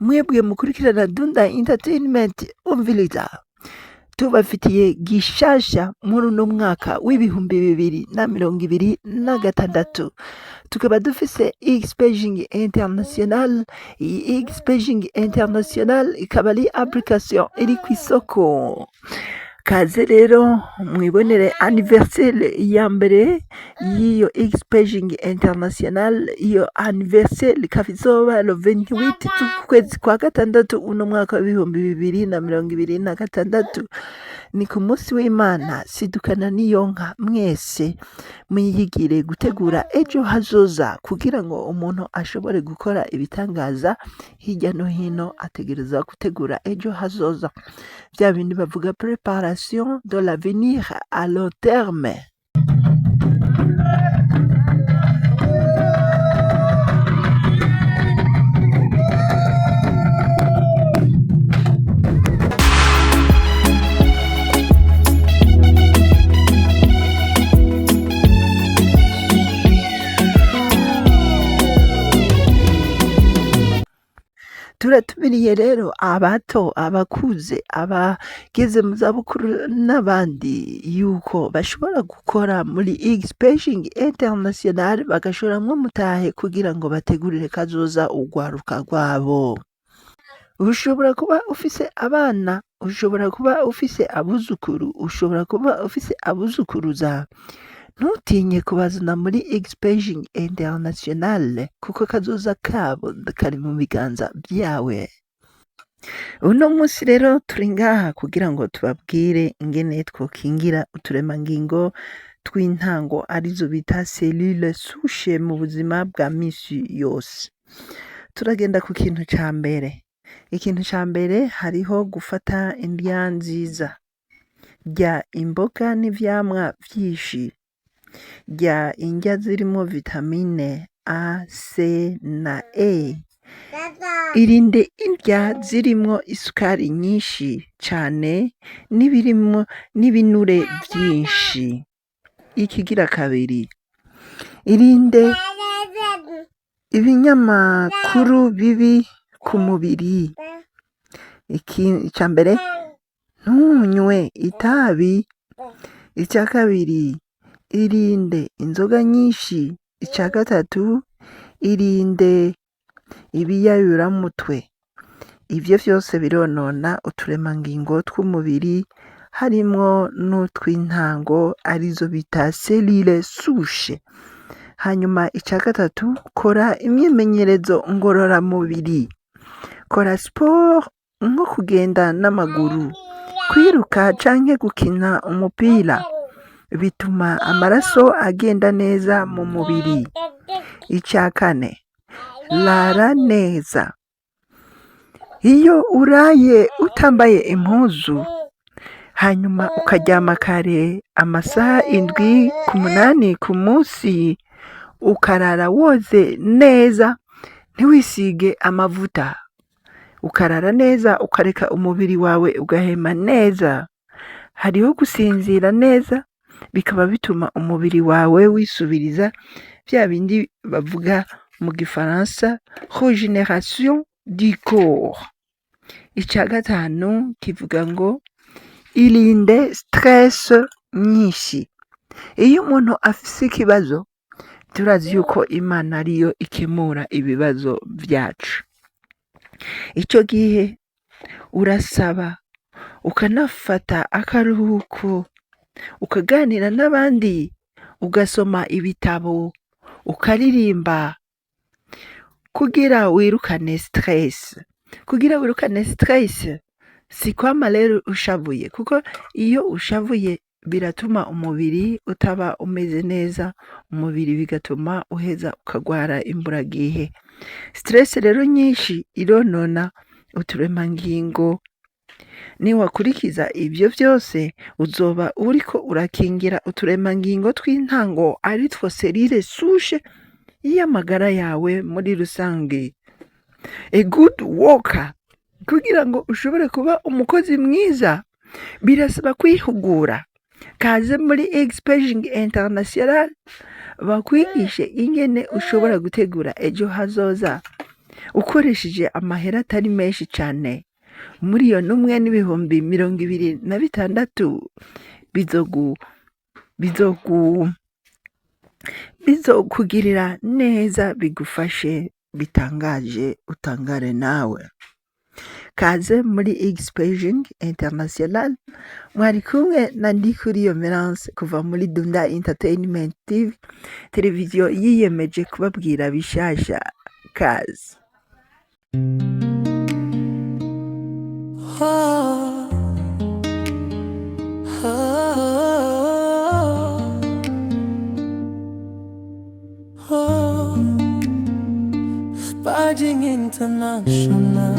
mwebwe mukurikirana Dunda Entertainment umviriza tubafitiye gishasha muri uno mwaka w'ibihumbi 2026 tukaba dufise Xpaging International. Iyi Xpaging International ikaba ari application iri kw'isoko. Kaze rero mwibonere anniversaire ya mbere y'iyo Xpaging International. Iyo anniversaire ikaba izoba le 28 z'ukwezi kwa gatandatu uno mwaka w'ibihumbi 2026. Ni ku munsi w'Imana. Sidukana niyonka mwese mwiyigire gutegura ejo hazoza, kugira ngo umuntu ashobore gukora ibitangaza hirya no hino ategereza gutegura ejo hazoza. Vya bindi bavuga préparation de l'avenir à long terme. Turatumiriye rero abato, abakuze, abageze mu zabukuru n'abandi yuko bashobora gukora muri Xpaging International bagashoramwo mutahe kugira ngo bategurire kazoza urwaruka rwabo. Ushobora kuba ufise abana, ushobora kuba ufise abuzukuru, ushobora kuba ufise abuzukuruza. Ntutinye kubazana muri Xpaging International kuko kazoza kabo kari mu biganza vyawe. Uno munsi rero turi ngaha kugira ngo tubabwire ingene twokingira uturemangingo tw'intango arizo bita cellule souche mu buzima bwa misi yose. Turagenda ku kintu ca mbere. Ikintu ca mbere hariho gufata indya nziza. Rya imboga n'ivyamwa vyinshi. Rya indya zirimo vitamine A, C na E. Irinde indya zirimo isukari nyinshi cane n'ibirimwo n'ibinure vyinshi. Ikigira kabiri, irinde ibinyamakuru bibi ku mubiri. Ica mbere, ntunywe itabi. Ica kabiri, irinde inzoga nyinshi. Ica gatatu, irinde ibiyayuramutwe. Ivyo vyose bironona uturemangingo tw'umubiri harimwo n'utw'intango arizo bita cellule souche. Hanyuma ica gatatu, kora imyimenyerezo ngororamubiri. Kora sport nko kugenda n'amaguru, kwiruka canke gukina umupira. Bituma amaraso agenda neza mu mubiri. Ica kane, rara neza. Iyo uraye utambaye impuzu hanyuma ukaryama kare amasaha 7 ku 8 ku munsi, ukarara woze neza, ntiwisige amavuta, ukarara neza, ukareka umubiri wawe ugahema neza, hariho gusinzira neza, bikaba bituma umubiri wawe wisubiriza vya bindi bavuga mu gifaransa régénération du corps. Ica gatanu kivuga ngo irinde stress nyinshi. Iyo umuntu afise ikibazo, turazi yuko Imana ariyo ikemura ibibazo vyacu. Ico gihe urasaba ukanafata akaruhuko, ukaganira n'abandi, ugasoma ibitabo, ukaririmba kugira wirukane stress. Kugira wirukane stress si kwama rero ushavuye, kuko iyo ushavuye biratuma umubiri utaba umeze neza, umubiri bigatuma uheza ukagwara imburagihe. Stress rero nyinshi ironona uturemangingo. Niwakurikiza ivyo vyose uzoba uriko urakingira uturemangingo tw'intango aritwo cellule souche y'amagara yawe muri rusange. A good worker. Kugira ngo ushobore kuba umukozi mwiza birasaba kwihugura. Kaze muri Xpaging International bakwigishe ingene ushobora gutegura ejo hazoza ukoresheje amahera atari menshi cyane, miliyoni umwe n'ibihumbi 26 bizokugirira neza, bigufashe bitangaje, utangare nawe. Kaze muri X-Paging International, mwari kumwe na Ndikuriyo Merance kuva muri Dunda Entertainment TV, televiziyo yiyemeje kubabwira bishasha. Kaze. X-Paging International.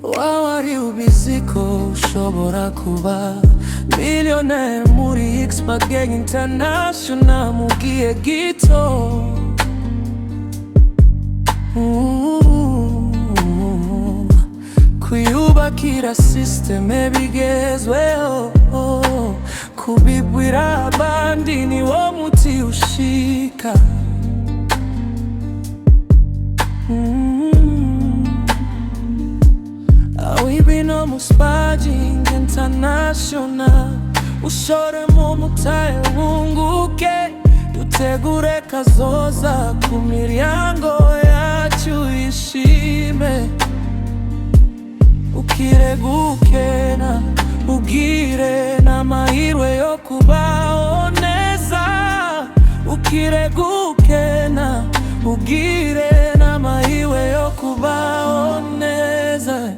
Wawari ubiziko ushobora kuba millionaire muri X-Paging International mu gihe gito. Kuyubakira systeme bigezweho, kubibwira abandi ni wo muti ushika. Awibino mu X-Paging International, ushore mu mutahe wunguke, dutegure kazoza ku miryango yacu ishime. Ukiregukena ugire n'amahirwe yo kubaho neza, ukiregukena ugire n'amahirwe yo kubaho neza.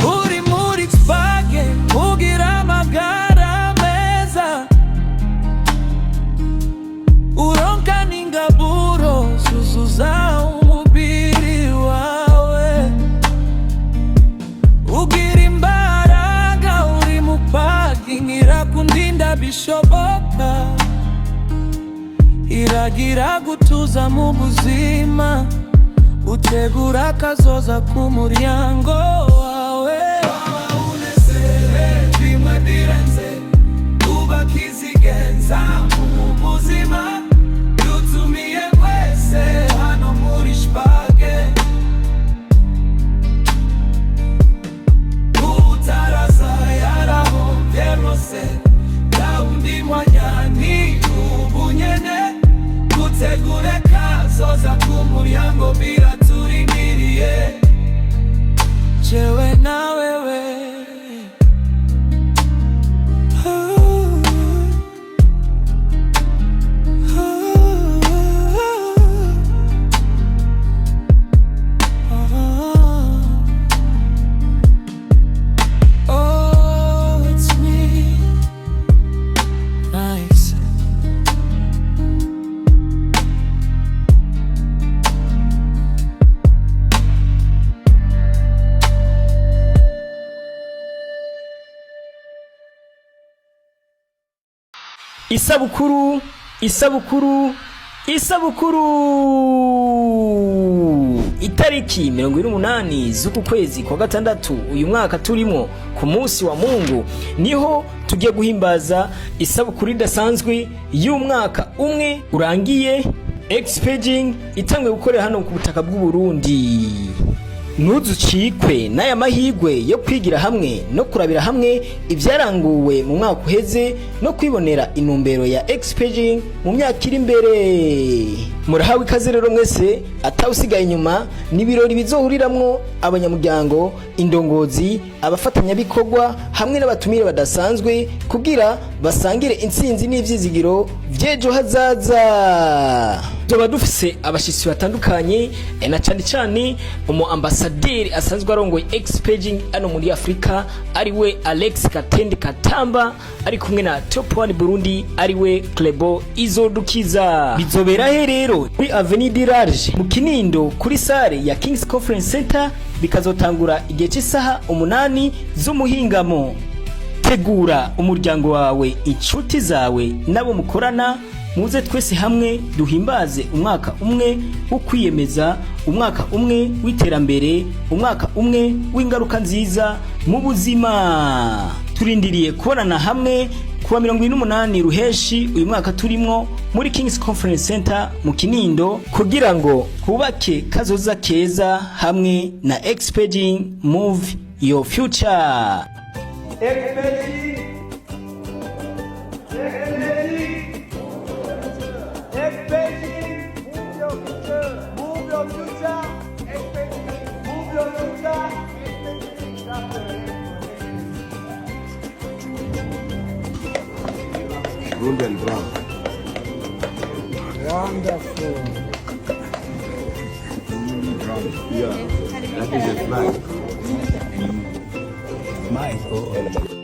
Uri muri X-Paging ugira amagara meza, uronka n'ingaburo zuzuza umubiri wawe, ugira imbaraga uri mu Paging, irakundinda bishoboka, iragira gutuza mu buzima, utegura kazoza ku muryango wawe. Unezere bimwe birenze, ubakizigenza mu buzima, dutumiye wese hano muri X-Paging. Utaraza yarahomvye rwose, ndawundi mwanya ni ubu nyene, gutegure kazoza ku muryango biraturindiriye, jewe na wewe. Isabukuru, isabukuru, isabukuru! Itariki 28 z'uku kwezi kwa gatandatu uyu mwaka turimo, ku munsi wa Mungu, niho tugiye guhimbaza isabukuru idasanzwe y'umwaka umwe urangiye X-Paging itangwe gukorera hano ku butaka bw'u Burundi. Ntuzucikwe n'aya mahigwe yo kwigira hamwe no kurabira hamwe ibyaranguwe mu mwaka uheze no kwibonera intumbero ya X-Paging mu myaka iri imbere. Murahawe ikaze rero mwese atawusigaye inyuma, n'ibirori bizohuriramwo abanyamuryango, indongozi, abafatanyabikorwa hamwe n'abatumire badasanzwe kugira basangire intsinzi n'ivyizigiro vy'ejo hazaza. Tuba dufise abashitsi batandukanye, na cyane umu ambassadeur asanzwe arongoye X-Paging ano muri Afrika, ariwe Alex Katende Katamba, ari kumwe na Top One Burundi, ariwe Clebo Izodukiza. Bizobera rero kuri Avenue du Large mu Kinindo kuri salle ya Kings Conference Center, bikazotangura igihe cy'isaha 8 z'umuhingamo. Tegura umuryango wawe, inshuti zawe, nabo mukorana, muze twese hamwe duhimbaze umwaka umwe wo kwiyemeza, umwaka umwe w'iterambere, umwaka umwe w'ingaruka nziza mu buzima. Turindiriye kubonana hamwe kuwa 28 Ruheshi uyu mwaka turimwo muri King's Conference Center mu Kinindo, kugira ngo hubake kazoza keza hamwe na Expeding Move Your Future. Golden brown. Wonderful. Brown. Yeah. That is a flag. Michael.